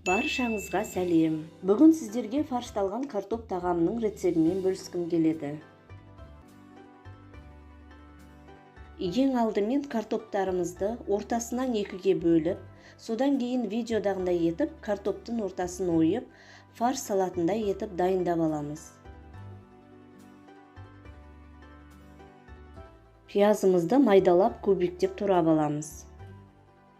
Баршаңызға сәлем. Бүгін сіздерге фаршталған картоп тағамының рецебімен бөліскім келеді. Ең алдымен картоптарымызды ортасынан екіге бөліп, содан кейін видеодағындай етіп, картоптың ортасын ойып, фарш салатындай етіп дайындап аламыз. Пиязымызды майдалап кубиктеп турап аламыз.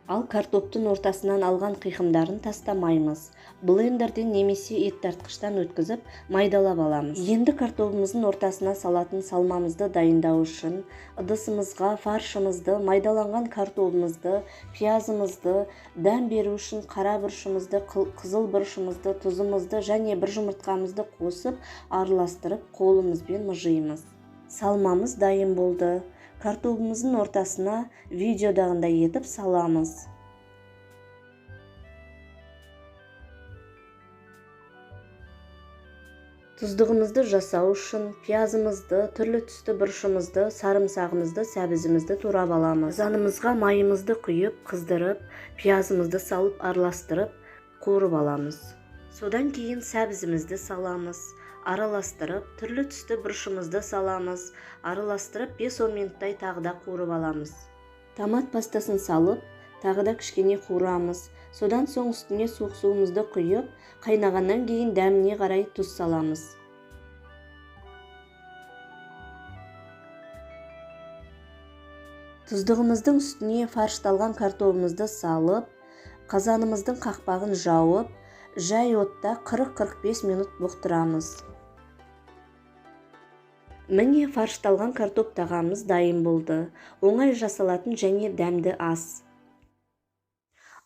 Ал картоптың ортасынан алған қиқымдарын тастамаймыз. Блендерден немесе ет тартқыштан өткізіп, майдалап аламыз. Енді картопымыздың ортасына салатын салмамызды дайындау үшін ыдысымызға фаршымызды, майдаланған картопымызды, пиязымызды, дәм беру үшін қара бұрышымызды, қызыл бұрышымызды, тұзымызды және бір жұмыртқамызды қосып, араластырып, қолымызбен мыжимыз. Салмамыз дайын болды. Картопымыздың ортасына видеодағындай етіп саламыз. Тұздығымызды жасау үшін пиязымызды, түрлі түсті бұрышымызды, сарымсағымызды, сәбізімізді турап аламыз. Қазанымызға майымызды құйып, қыздырып, пиязымызды салып, араластырып, қуырып аламыз. Содан кейін сәбізімізді саламыз. Араластырып, түрлі түсті бұрышымызды саламыз. Араластырып, 5-10 минуттай тағыда қуырып аламыз. Томат пастасын салып, тағыда кішкене қуырамыз. Содан соң үстіне суық суымызды құйып, қайнағаннан кейін дәміне қарай тұз саламыз. Тұздығымыздың үстіне фаршталған картопымызды салып, қазанымыздың қақпағын жауып, жай отта 40-45 минут бұқтырамыз. Міне фаршталған картоп тағамыз дайын болды. Оңай жасалатын және дәмді ас.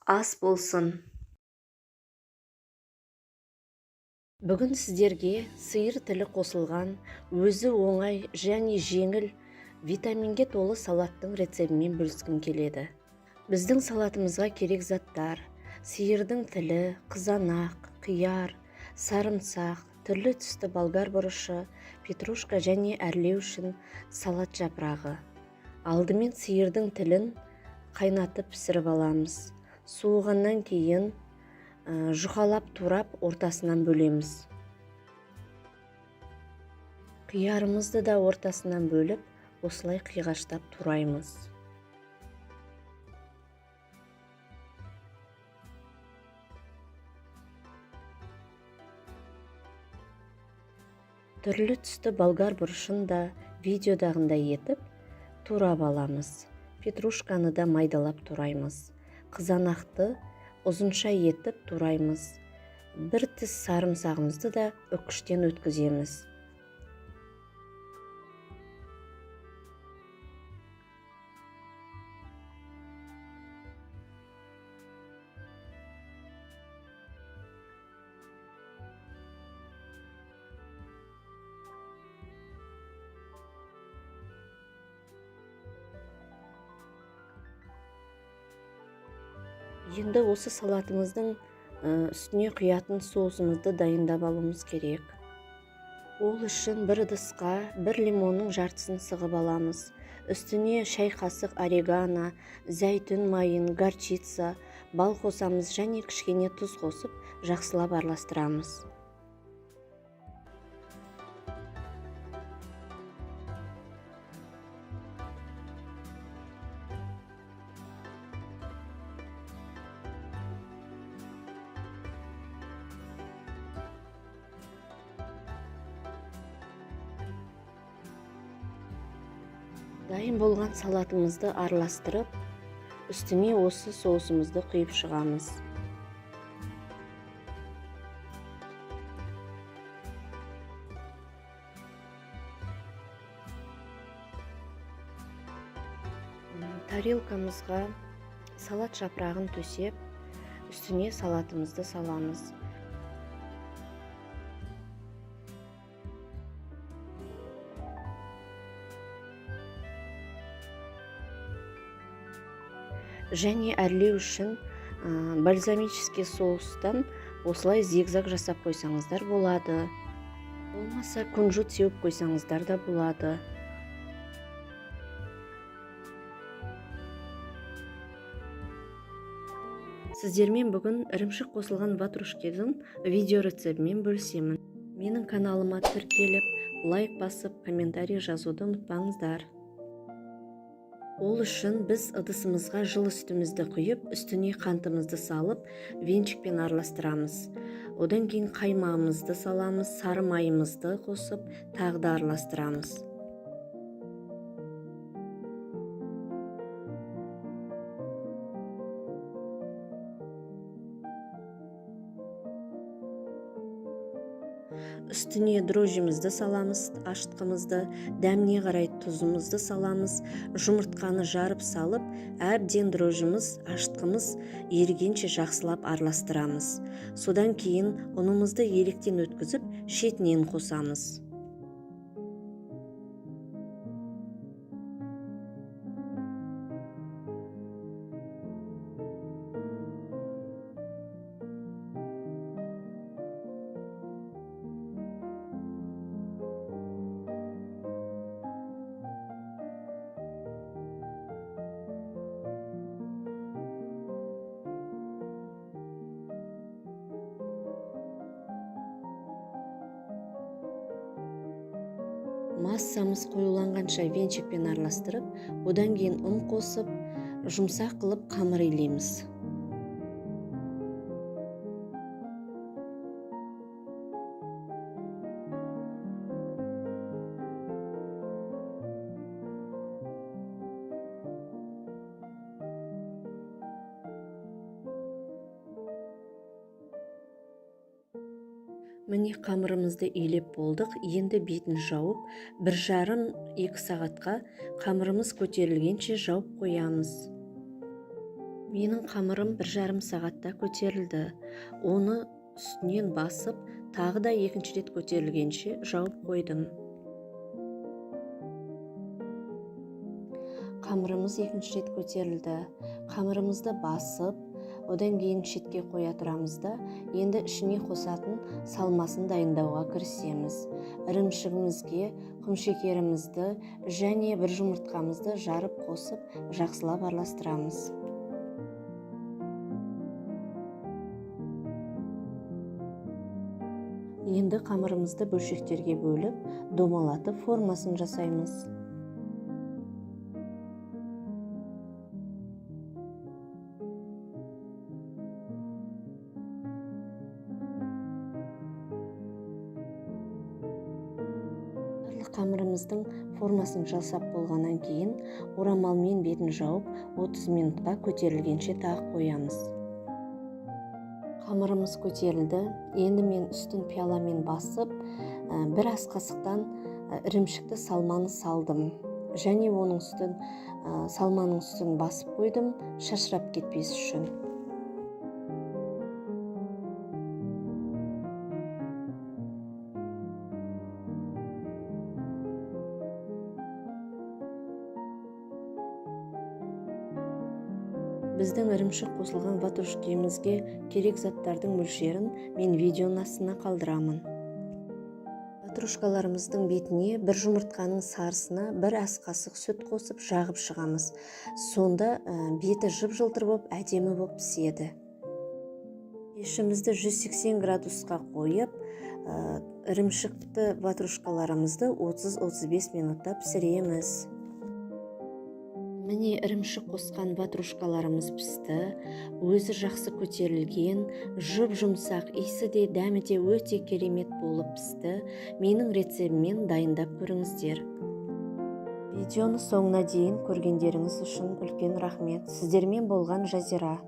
Ас болсын. Бүгін сіздерге сиыр тілі қосылған, өзі оңай және жеңіл, витаминге толы салаттың рецебімен бөліскім келеді. Біздің салатымызға керек заттар: сиырдың тілі, қызанақ, қияр, сарымсақ, түрлі түсті болгар бұрышы, петрушка және әрлеу үшін салат жапырағы. Алдымен сиырдың тілін қайнатып пісіріп аламыз. Суығаннан кейін жұқалап турап ортасынан бөлеміз. Қиярымызды да ортасынан бөліп, осылай қиғаштап тураймыз. Түрлі түсті болгар бұрышын да видеодағындай етіп турап аламыз. Петрушканы да майдалап тураймыз. Қызанақты ұзынша етіп тураймыз. Бір тіс сарымсағымызды да үккіштен өткіземіз. Енді осы салатымыздың үстіне құятын соусымызды дайындап алуымыз керек. Ол үшін бір ыдысқа 1 лимонның жартысын сығып аламыз. Үстіне шай қасық орегано, зәйтүн майын, горчица, бал қосамыз және кішкене тұз қосып, жақсылап араластырамыз. Дайын болған салатымызды араластырып, үстіне осы соусымызды құйып шығамыз. Тарелкамызға салат жапырағын төсеп, үстіне салатымызды саламыз. Және әрлеу үшін бальзамический соустан осылай зигзаг жасап қойсаңыздар болады. Болмаса кунжут сеуіп қойсаңыздар да болады. Сіздермен бүгін ірімшік қосылған ватрушканың видео рецептімен бөлісемін. Менің каналыма тіркеліп, лайк басып, комментарий жазуды ұмытпаңыздар. Ол үшін біз ыдысымызға жыл үстімізді құйып, үстіне қантымызды салып, венчикпен араластырамыз. Одан кейін қаймағымызды саламыз, сары майымызды қосып, тағы да араластырамыз. Үстіне дрожжимізді саламыз, ашытқымызды, дәміне қарай тұзымызды саламыз, жұмыртқаны жарып салып, әбден дрожжиміз, ашытқымыз ерігенше жақсылап араластырамыз. Содан кейін ұнымызды електен өткізіп, шетінен қосамыз. Массамыз қоюланғанша венчикпен араластырып, одан кейін ұн қосып, жұмсақ қылып қамыр илейміз. Міне қамырымызды илеп болдық. Енді бетін жауып, 1,5-2 сағатқа қамырымыз көтерілгенше жауып қоямыз. Менің қамырым 1,5 сағатта көтерілді. Оны үстінен басып, тағы да екінші рет көтерілгенше жауып қойдым. Қамырымыз екінші рет көтерілді. Қамырымызды басып, одан кейін шетке қоя тұрамыз да, енді ішіне қосатын салмасын дайындауға кірісеміз. Ірімшігімізге құмшекерімізді және бір жұмыртқамызды жарып қосып, жақсылап араластырамыз. Енді қамырымызды бөлшектерге бөліп, домалатып формасын жасаймыз. Қамырымыздың формасын жасап болғаннан кейін орамалмен бетін жауып 30 минутқа көтерілгенше тағы қоямыз. Қамырымыз көтерілді. Енді мен үстін пияламен басып, бір ас қасықтан ірімшікті салманы салдым. Және оның үстін салманың үстін басып қойдым, шашырап кетпес үшін. Біздің ірімшік қосылған ватрушкемізге керек заттардың мөлшерін мен видеоның астына қалдырамын. Ватрушкаларымыздың бетіне бір жұмыртқаның сарысына 1 ас қасық сүт қосып жағып шығамыз. Сонда беті жып-жылтыр болып, әдемі болып піседі. Пешімізді 180 градусқа қойып, ірімшікті ватрушкаларымызды 30-35 минутта пісіреміз. Міне ірімшік қосқан ватрушкаларымыз пісті. Өзі жақсы көтерілген, жұп-жұмсақ, иісі де дәмі де өте керемет болып пісті. Менің рецептіммен дайындап көріңіздер. Видеоны соңына дейін көргендеріңіз үшін үлкен рахмет. Сіздермен болған Жазира.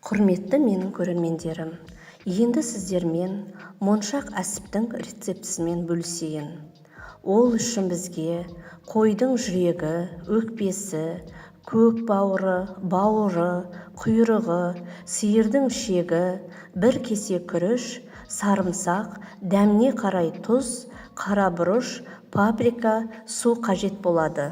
Құрметті менің көрермендерім, енді сіздермен моншақ әсіптің рецептісімен бөлісейін. Ол үшін бізге қойдың жүрегі, өкпесі, көк бауыры, құйрығы, сиырдың ішегі, бір кесе күріш, сарымсақ, дәміне қарай тұз, қара бұрыш, паприка, су қажет болады.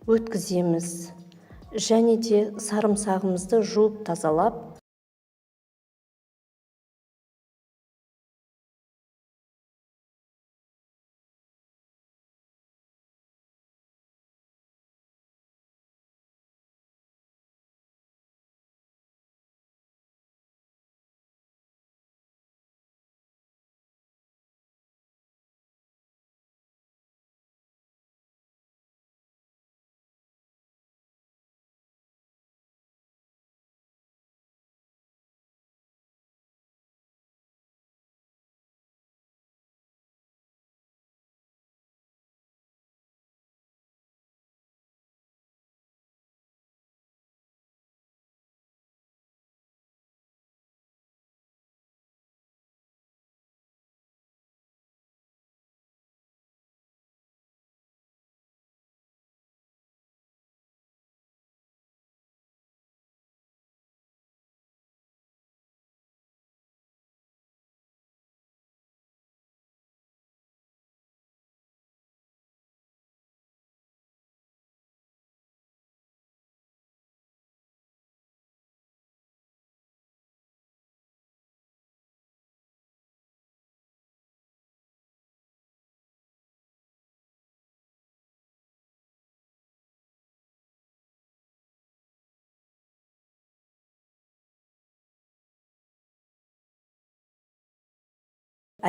Өткіземіз. Және де сарымсағымызды жуып тазалап,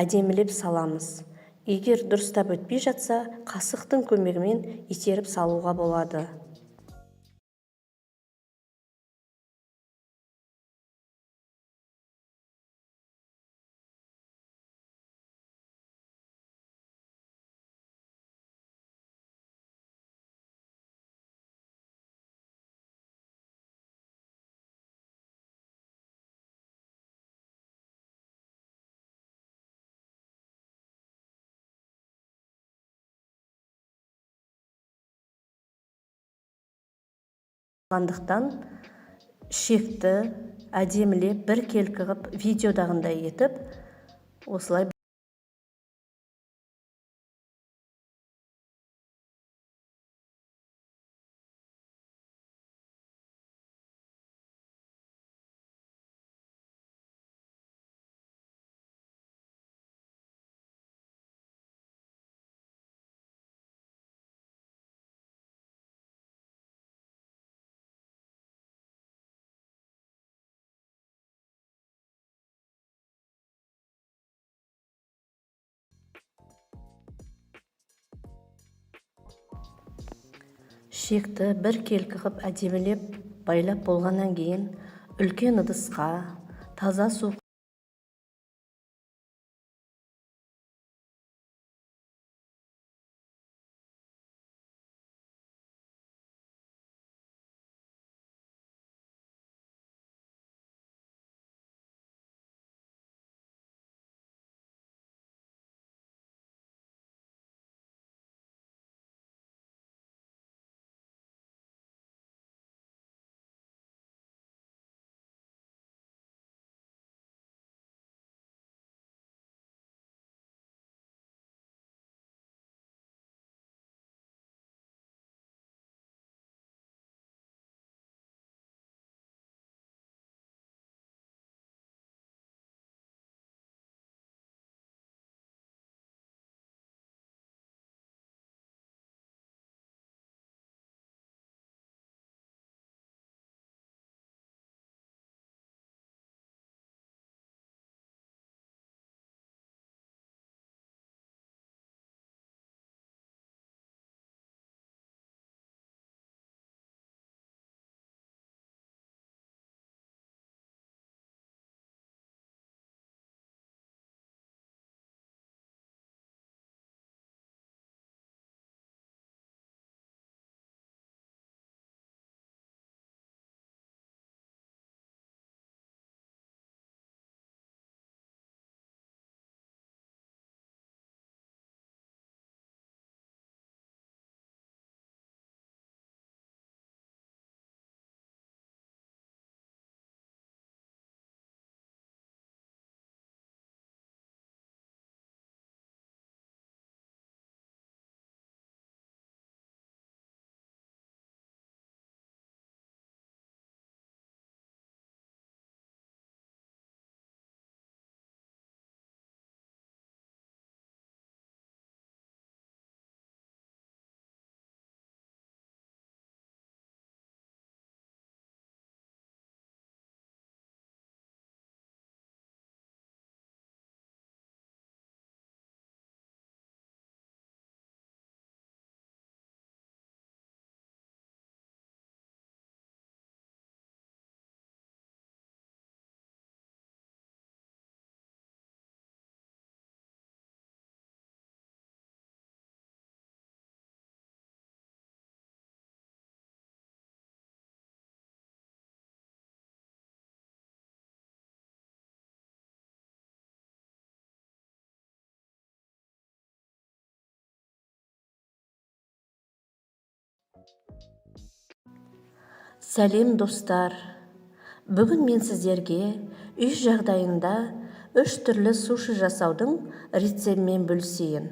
әдемілеп саламыз. Егер дұрыстап өтпей жатса, қасықтың көмегімен итеріп салуға болады. Сондықтан ішекті әдемілеп бір келкі қып видеодағындай етіп осылай ішекті бір келкі қып әдемілеп байлап болғаннан кейін үлкен ыдысқа таза су Сәлем достар. Бүгін мен сіздерге үй жағдайында 3 түрлі суши жасаудың рецептімен бөлісейін.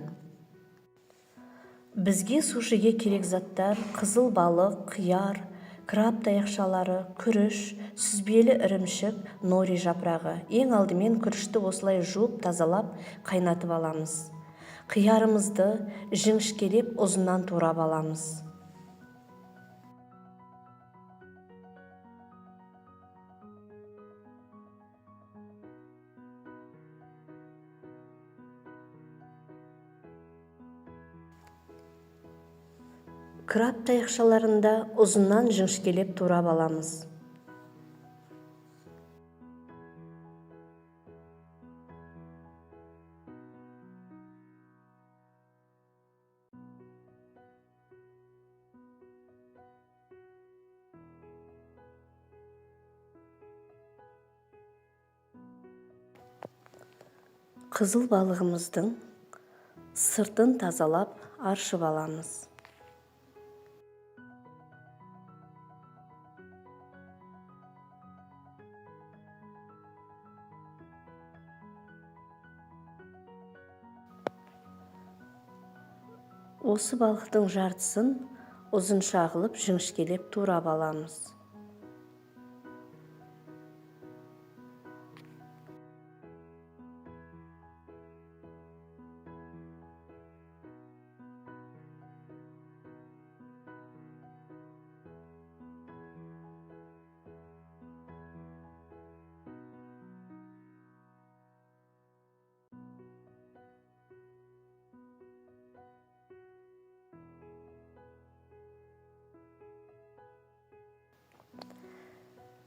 Бізге сушиге керек заттар: қызыл балық, қияр, краб таяқшалары, күріш, сүзбелі ірімшік, нори жапырағы. Ең алдымен күрішті осылай жуып, тазалап, қайнатып аламыз. Қиярымызды жіңішкелеп, ұзыннан турап аламыз. Краб таяқшаларында ұзыннан жіңішкелеп турап аламыз. Қызыл балығымыздың сыртын тазалап, аршып аламыз. Осы балықтың жартысын ұзынша қылып, жіңішкелеп турап аламыз.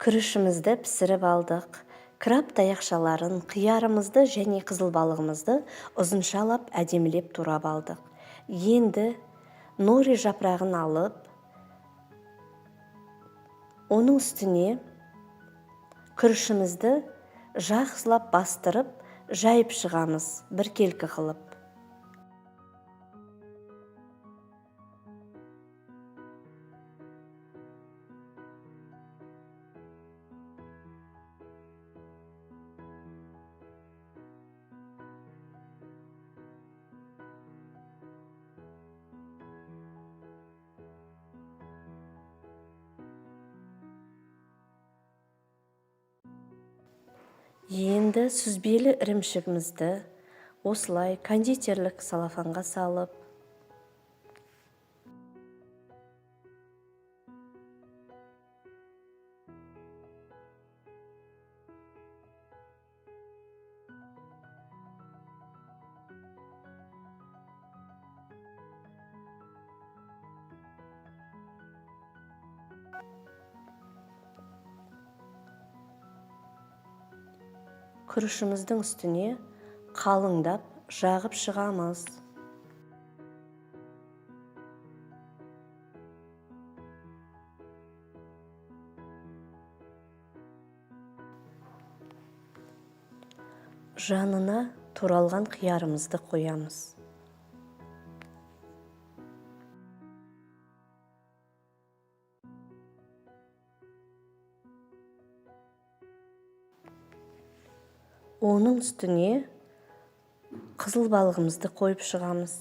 Күрішімізді пісіріп алдық. Краб таяқшаларын, қиярымызды және қызыл балығымызды ұзыншалап, әдемілеп турап алдық. Енді нори жапырағын алып, оның үстіне күрішімізді жақсылап бастырып, жайып шығамыз, біркелкі қылып. Енді сүзбелі ірімшігімізді осылай кондитерлік салафанға салып, күрішіміздің үстіне қалыңдап жағып шығамыз. Жанына туралған қиярымызды қоямыз. Оның үстіне қызыл балығымызды қойып шығамыз.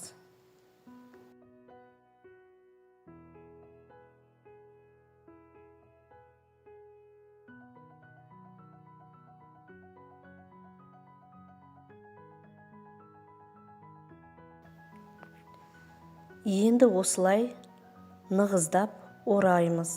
Енді осылай нығыздап ораймыз.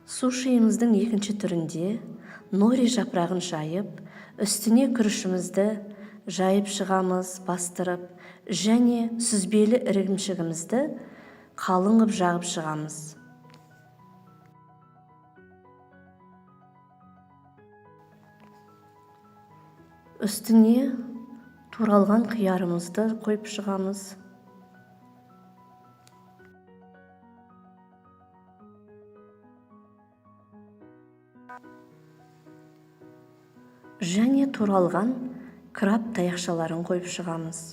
Сушиіміздің екінші түрінде нори жапырағын жайып, үстіне күрішімізді жайып шығамыз, бастырып, және сүзбелі ірімшігімізді қалың ғып жағып шығамыз. Үстіне туралған қиярымызды қойып шығамыз. Және туралған краб таяқшаларын қойып шығамыз.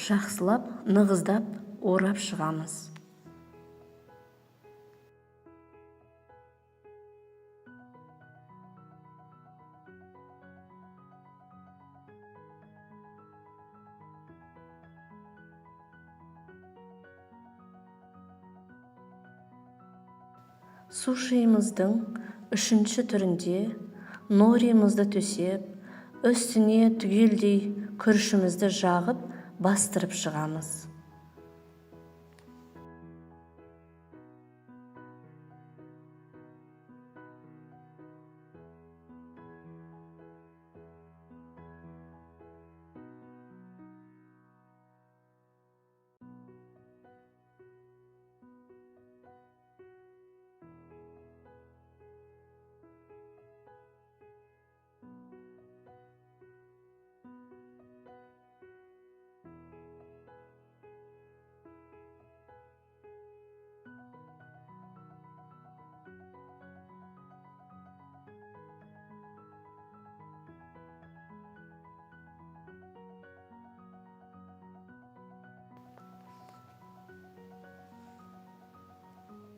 Жақсылап, нығыздап орап шығамыз. Сушиіміздің үшінші түрінде норимызды төсеп, үстіне түгелдей күрішімізді жағып, бастырып шығамыз.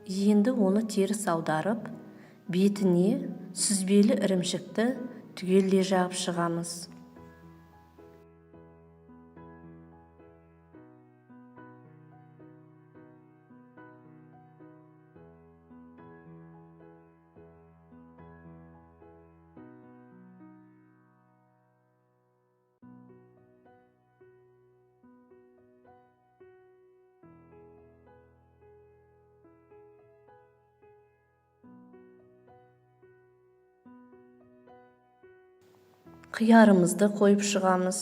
Енді оны теріс аударып, бетіне сүзбелі ірімшікті түгелдей жағып шығамыз. Қиярымызды қойып шығамыз.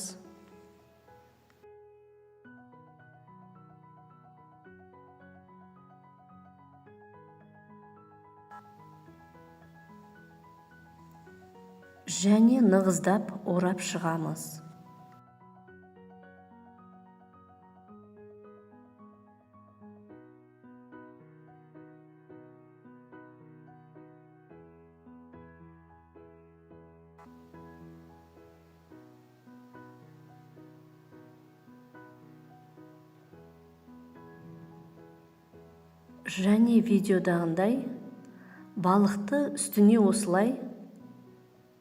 Және нығыздап орап шығамыз. Және видеодағындай балықты үстіне осылай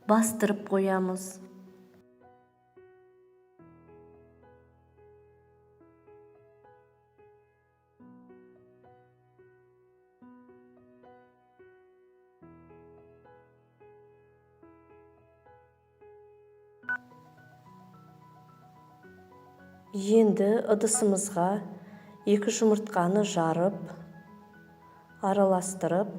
бастырып қоямыз. Енді ыдысымызға 2 жұмыртқаны жарып, араластырып,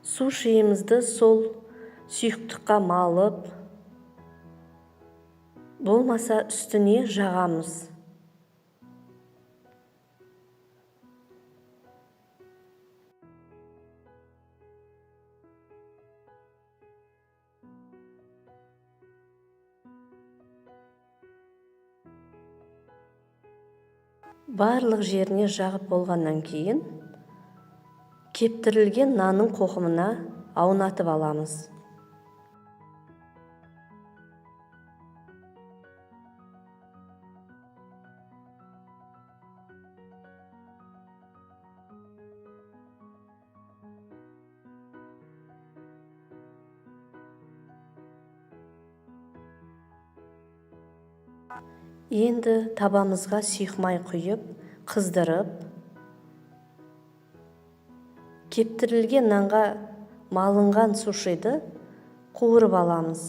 сушиімізді сол сұйықтыққа малып, болмаса үстіне жағамыз. Барлық жеріне жағып болғаннан кейін, кептірілген нанның қоқымына аунатып аламыз. Енді табамызға сүйікмай құйып, қыздырып, кептірілген нанға малынған сушиді қуырып аламыз.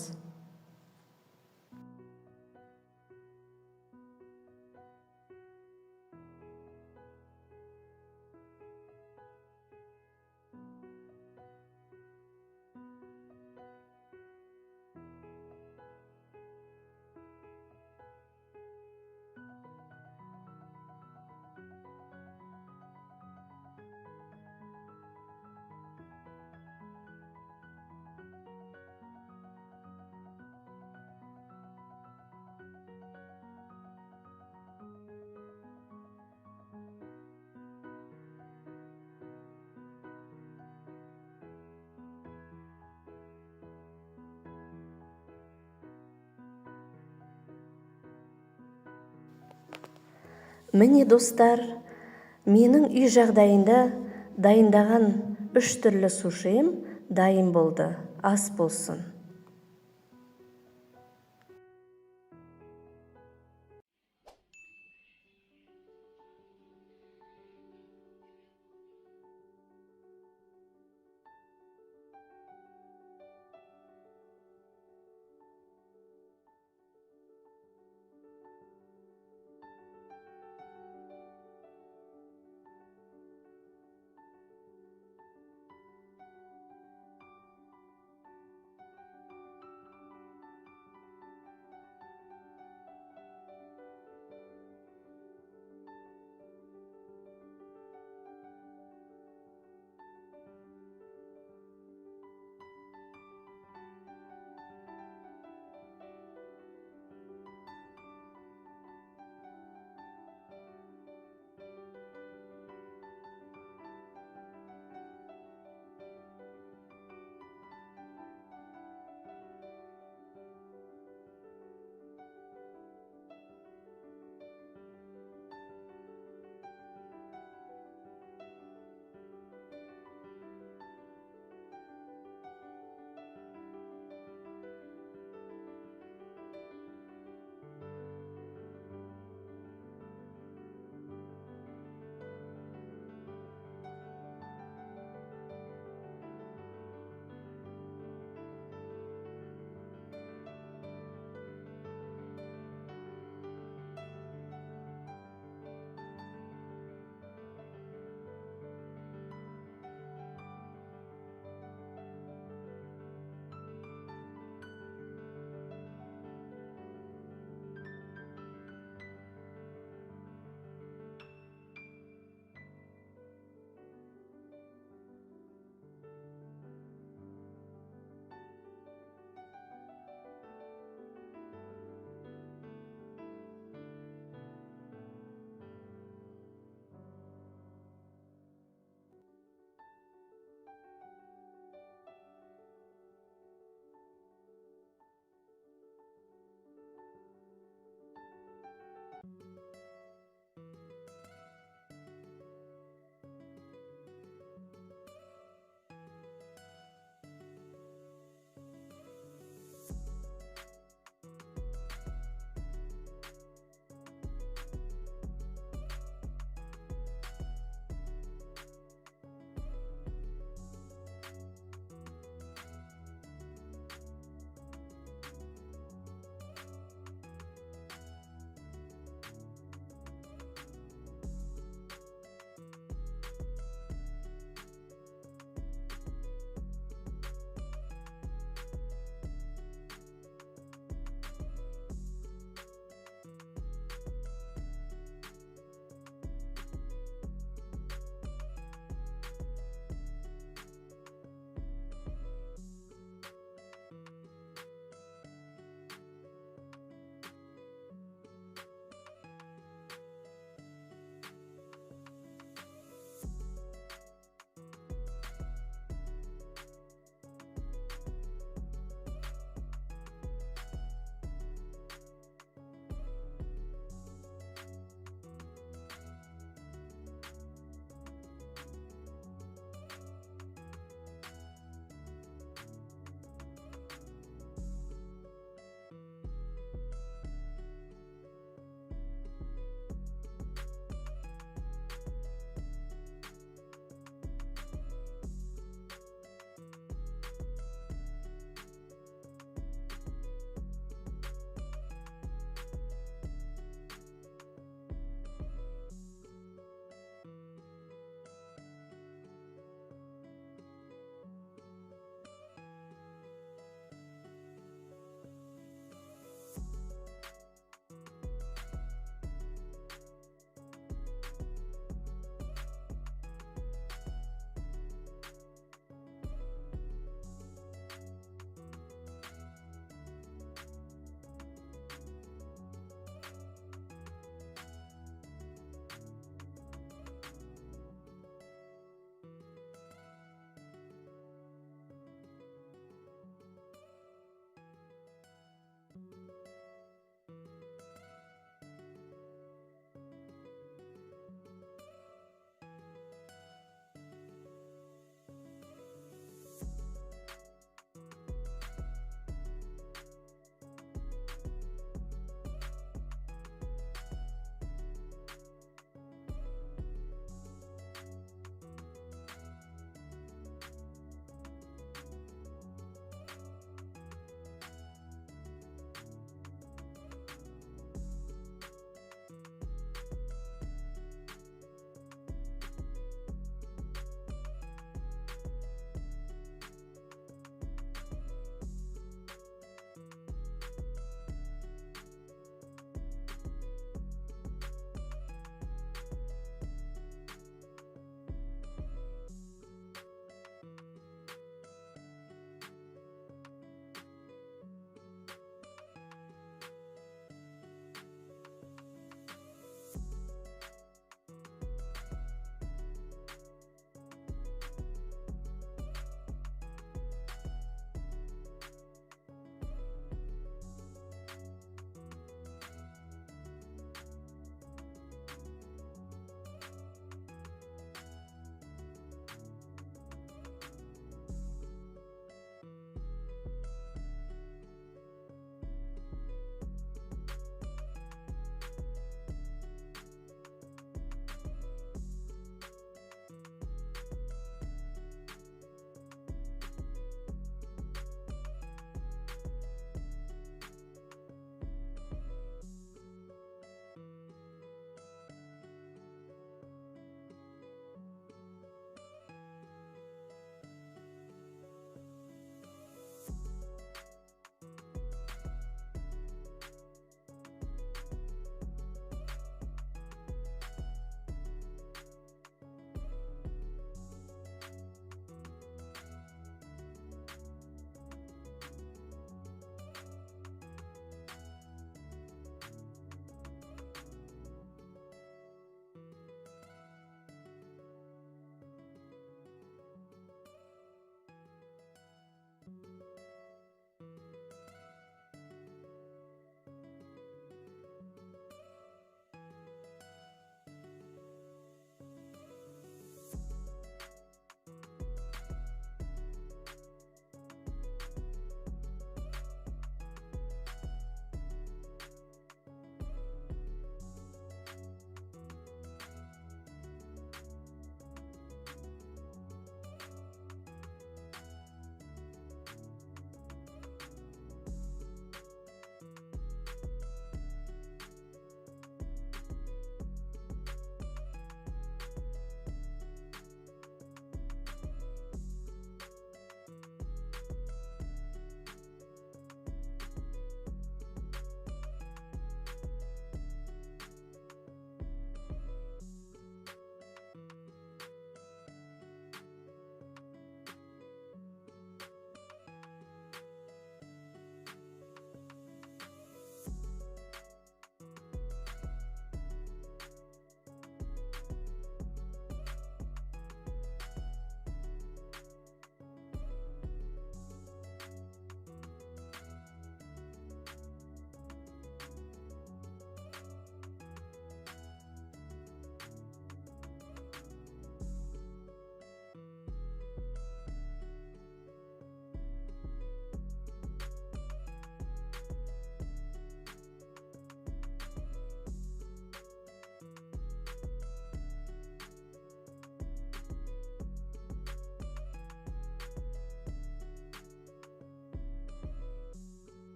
Міне достар, менің үй жағдайында дайындаған 3 түрлі сушиім дайын болды. Ас болсын.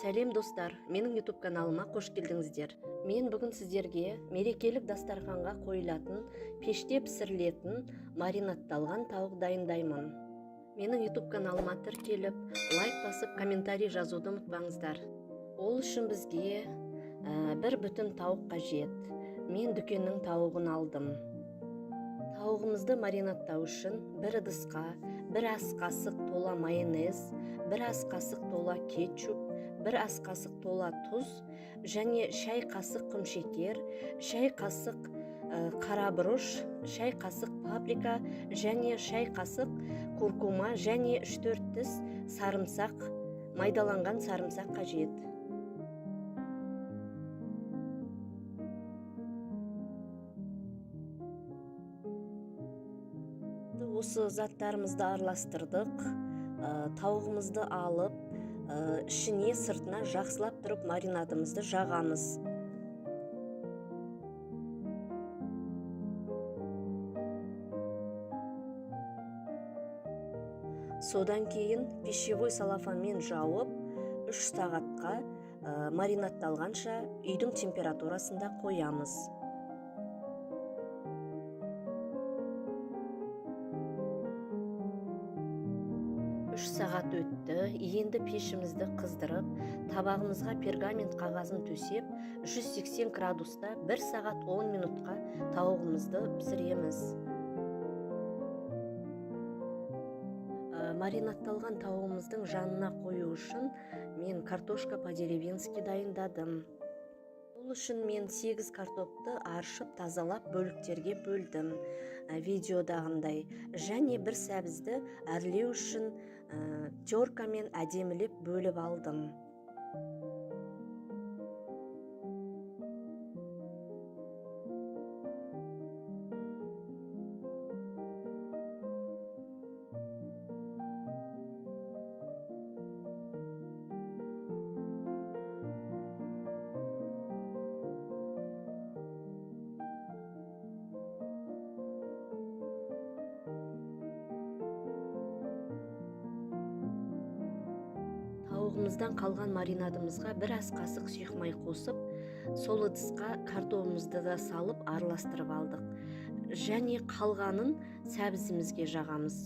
Сәлем достар, менің YouTube каналыма қош келдіңіздер. Мен бүгін сіздерге мерекелік дастарханға қойылатын, пеште пісірілетін маринадталған тауық дайындаймын. Менің YouTube каналыма тіркеліп, лайк басып, комментарий жазуды ұмытпаңыздар. Ол үшін бізге бір бүтін тауық қажет. Мен дүкеннің тауығын алдым. Тауығымызды маринадтау үшін бір ыдысқа бір ас қасық тола майонез, бір ас қасық тола кетчуп, бір ас қасық тола тұз және шай қасық құмшекер, шай қасық қара бұрыш, шай қасық паприка және шай қасық куркума және 3-4 тіс сарымсақ, майдаланған сарымсақ қажет. Осы заттарымызды араластырдық, тауығымызды алып, ішіне сыртына жақсылап тұрып маринадымызды жағамыз. Содан кейін пищевой салафанмен жауып, 3 сағатқа маринадталғанша үйдің температурасында қоямыз. 3 сағат өтті, енді пешімізді қыздырып, табағымызға пергамент қағазын төсеп, 180 градуста 1 сағат 10 минутқа тауығымызды пісіреміз. Маринадталған тауығымыздың жанына қою үшін мен картошка по-деревенски дайындадым. Ол үшін мен 8 картопты аршып, тазалап, бөліктерге бөлдім, видеодағындай. Және бір сәбізді әрлеу үшін теркамен әдемілеп бөліп алдым. Тауығымыздан қалған маринадымызға бір ас қасық сұйық май қосып, сол ыдысқа картопымызды да салып араластырып алдық. Және қалғанын сәбізімізге жағамыз.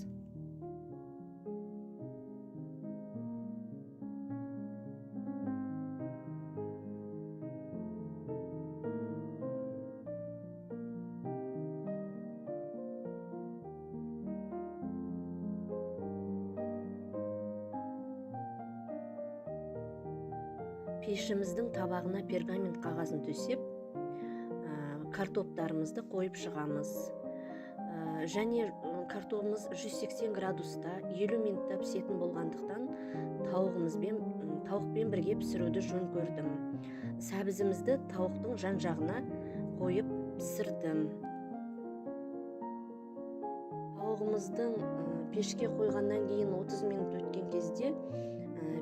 Пешіміздің табағына пергамент қағазын төсеп, картоптарымызды қойып шығамыз. Және картопымыз 180 градуста 50 минутта пісетін болғандықтан тауықпен бірге пісіруді жөн көрдім. Сәбізімізді тауықтың жан жағына қойып пісірдім. Тауығымыздың пешке қойғаннан кейін 30 минут өткен кезде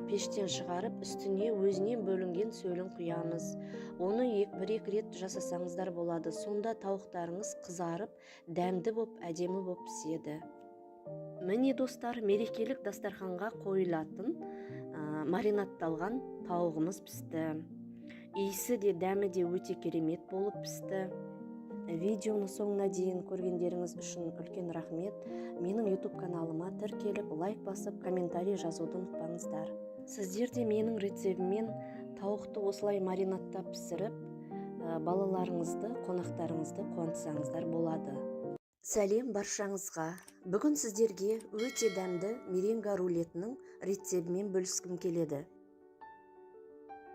пештен шығарып, үстіне өзінен бөлінген сөлін құямыз. Оны 1-2 рет жасасаңыздар болады. Сонда тауықтарыңыз қызарып, дәмді боп, әдемі боп піседі. Міне достар, мерекелік дастарханға қойылатын маринадталған тауығымыз пісті. Иісі де, дәмі де өте керемет болып пісті. Видеоны соңына дейін көргендеріңіз үшін үлкен рахмет. Менің YouTube каналыма тіркеліп, лайк басып, комментарий жазуды ұмытпаңыздар. Сіздер де менің рецебіммен тауықты осылай маринадтап пісіріп, балаларыңызды, қонақтарыңызды қуантсаңыздар болады. Сәлем баршаңызға. Бүгін сіздерге өте дәмді меренга рулетінің рецебімен бөліскім келеді.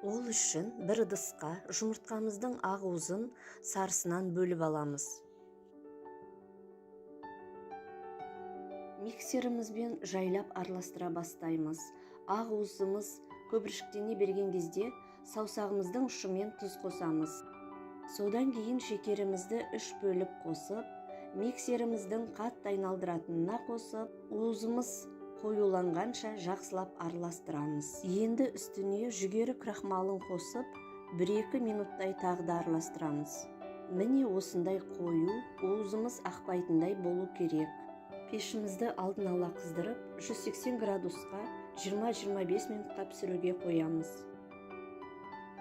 Ол үшін бір ыдысқа жұмыртқамыздың ақ-уызын сарысынан бөліп аламыз. Миксерімізбен жайлап араластыра бастаймыз. Ақ-уызымыз көпіршіктене берген кезде саусағымыздың ұшымен тұз қосамыз. Содан кейін шекерімізді 3 бөліп қосып, миксеріміздің қатты айналдыратынына қосып, уызымыз қоюланғанша жақсылап араластырамыз. Енді үстіне жүгері крахмалын қосып, 1-2 минуттай тағы да араластырамыз. Міне осындай қою, уызымыз ақпайтындай болу керек. Пешімізді алдын ала қыздырып, 180 градусқа 20-25 минутқа пісіруге қоямыз.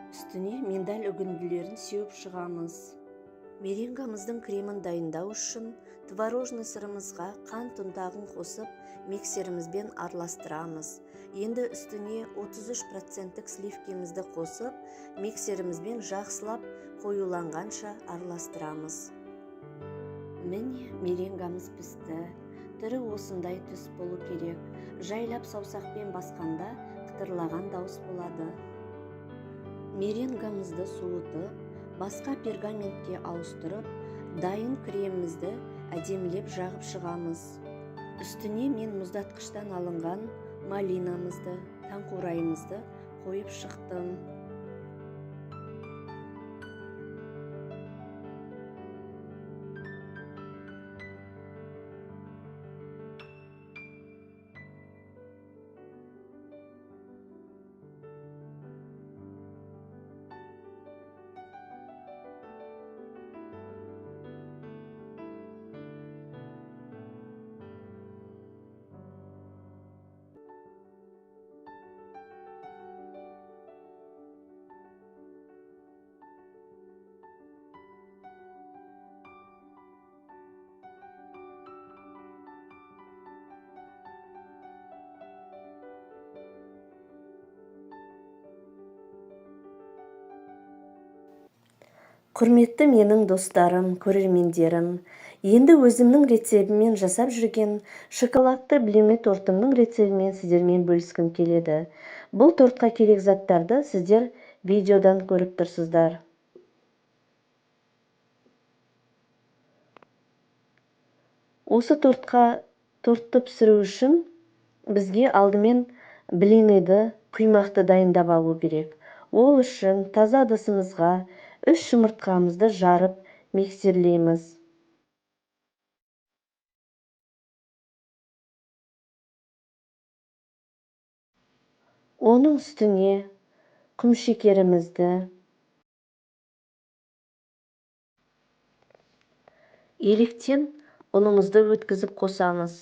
Үстіне миндаль үгінділерін сеуіп шығамыз. Меренгамыздың кремін дайындау үшін творожный сырымызға қант ұнтағын қосып, миксерімізбен араластырамыз. Енді үстіне 33% сливкемізді қосып, миксерімізбен жақсылап қоюланғанша араластырамыз. Міне меренгамыз пісті. Түрі осындай түс болу керек. Жайлап саусақпен басқанда қытырлаған дауыс болады. Меренгамызды суытып, басқа пергаментке ауыстырып, дайын кремімізді әдемілеп жағып шығамыз. Үстіне мен мұздатқыштан алынған малинамызды, таңқурайымызды қойып шықтым. Құрметті менің достарым, көрермендерім, енді өзімнің рецебіммен жасап жүрген шоколадты блинный тортымның рецебімен сіздермен бөліскім келеді. Бұл тортқа керек заттарды сіздер видеодан көріп тұрсыздар. Осы тортты пісіру үшін бізге алдымен блинныйды, құймақты дайындап алу керек. Ол үшін таза ыдысымызға 3 жұмыртқамызды жарып миксерлейміз. Оның үстіне құмшекерімізді, електен ұнымызды өткізіп қосамыз.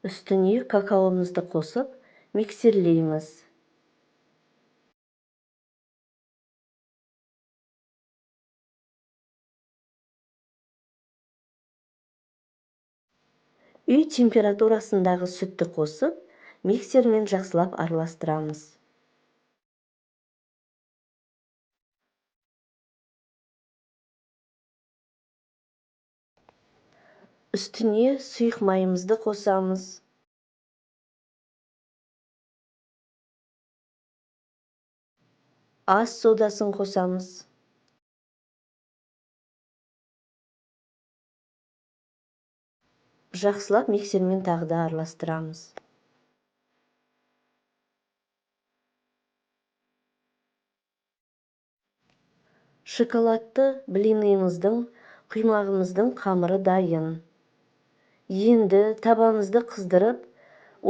Үстіне какаомызды қосып миксерлейміз. Үй температурасындағы сүтті қосып, миксермен жақсылап араластырамыз. Үстіне сұйық майымызды қосамыз. Ас содасын қосамыз. Жақсылап миксермен тағы да араластырамыз. Шоколадты блинныйымыздың, құймағымыздың қамыры дайын. Енді табамызды қыздырып,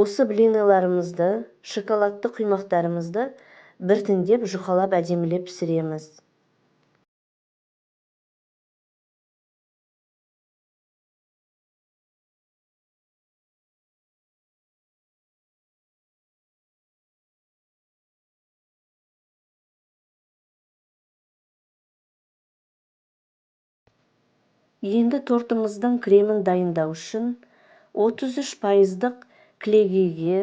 осы блинныларымызды, шоколадты құймақтарымызды біртіндеп жұқалап әдемілеп пісіреміз. Енді тортымыздың кремін дайындау үшін 33%-ық кілегейге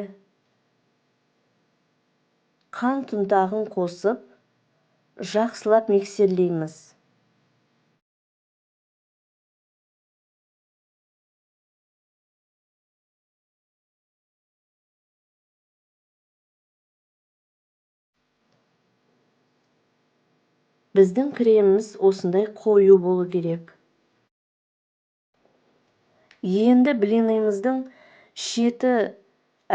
қант ұнтағын қосып, жақсылап миксерлейміз. Біздің креміміз осындай қою болу керек. Енді блиннымыздың шеті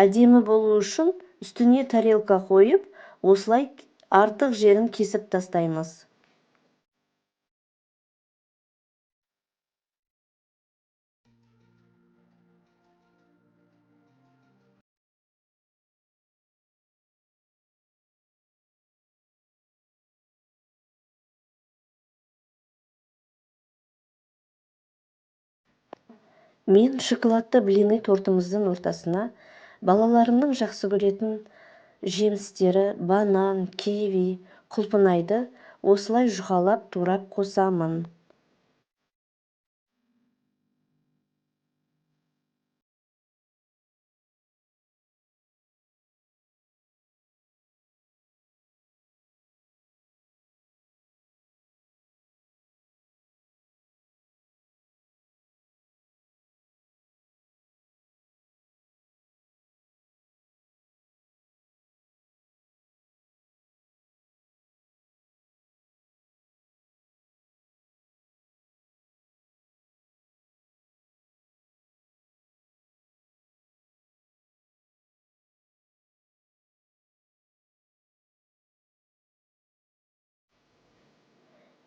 әдемі болу үшін үстіне тарелка қойып, осылай артық жерін кесіп тастаймыз. Мен шоколадты блины тортымыздың ортасына балаларымның жақсы көретін жемістері банан, киви, құлпынайды осылай жұқалап турап қосамын.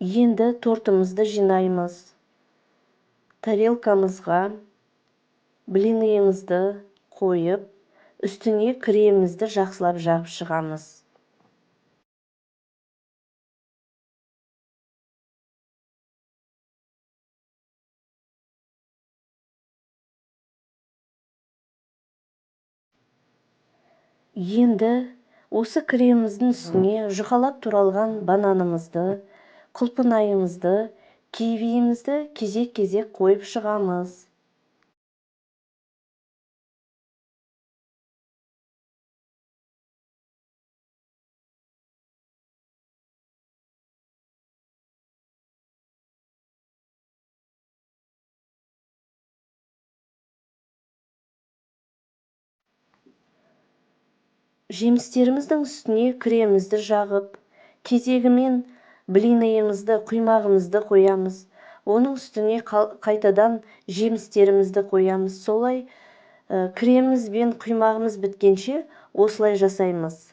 Енді тортымызды жинаймыз. Тарелкамызға блинымызды қойып, үстіне кремімізді жақсылап жағып шығамыз. Енді осы креміміздің үстіне жұқалап туралған бананымызды, құлпынайымызды, кивиімізді кезек-кезек қойып шығамыз. Жемістеріміздің үстіне кремімізді жағып, кезегімен блинымызды, құймағымызды қоямыз. Оның үстіне қайтадан жемістерімізді қоямыз. Солай креміміз бен құймағымыз біткенше осылай жасаймыз.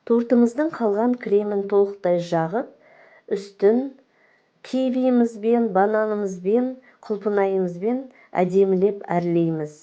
Тортымыздың қалған кремін толықтай жағып, үстін кивиімізбен, бананымызбен, құлпынайымызбен әдемілеп әрлейміз.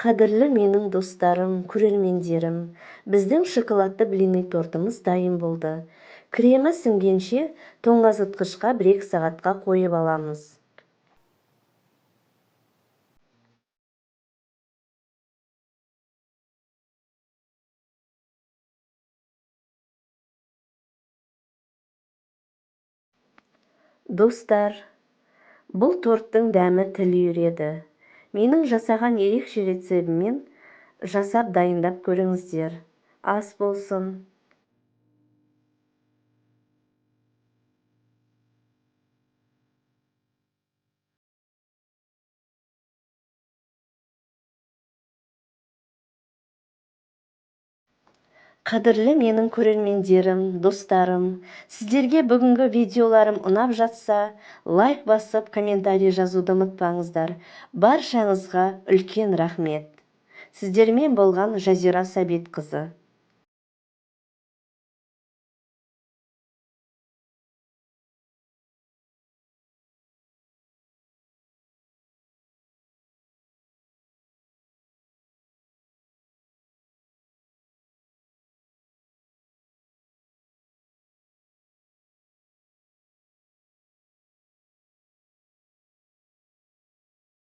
Қадірлі менің достарым, көрермендерім, біздің шоколадты блины тортымыз дайын болды. Кремі сіңгенше тоңазытқышқа 1-2 сағатқа қойып аламыз. Достар, бұл торттың дәмі тіл үйіреді. Менің жасаған ерекше рецебіммен жасап дайындап көріңіздер. Ас болсын. Қадірлі менің көрермендерім, достарым, сіздерге бүгінгі видеоларым ұнап жатса, лайк басып, комментарий жазуды ұмытпаңыздар. Баршаңызға үлкен рахмет. Сіздермен болған Жазира Сәбитқызы.